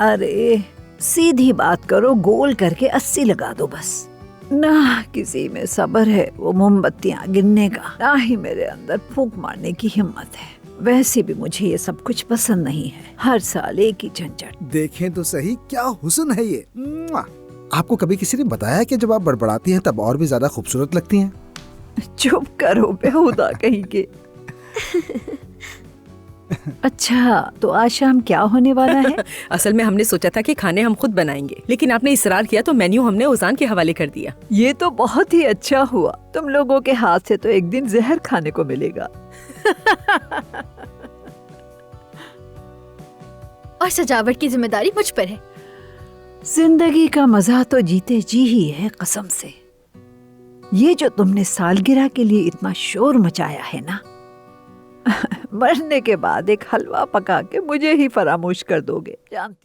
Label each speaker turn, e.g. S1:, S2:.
S1: अरे सीधी बात करो, गोल करके 80 लगा दो बस। ना किसी में सब्र है वो मोमबत्तियां गिनने का, ना ही मेरे अंदर फूंक मारने की हिम्मत है। वैसे भी मुझे ये सब कुछ पसंद नहीं है, हर साल एक ही झंझट।
S2: देखें तो सही क्या हुस्न है ये। मुआ। आपको कभी किसी ने बताया कि जब आप बड़बड़ाती हैं तब और भी ज्यादा खूबसूरत लगती हैं?
S1: चुप करो बेहुदा कहीं के। अच्छा तो आज शाम क्या होने वाला है?
S3: असल में हमने सोचा था कि खाने हम खुद बनाएंगे, लेकिन आपने इसरार किया तो मेन्यू हमने उजान के हवाले कर दिया।
S1: ये तो बहुत ही अच्छा हुआ, तुम लोगों के हाथ से तो एक दिन जहर खाने को मिलेगा।
S4: और सजावट की जिम्मेदारी मुझ पर है।
S1: जिंदगी का मजा तो जीते जी ही है कसम से। ये जो तुमने सालगिरह के लिए इतना शोर मचाया है ना, मरने के बाद एक हलवा पका के मुझे ही फरामोश कर दोगे जानती।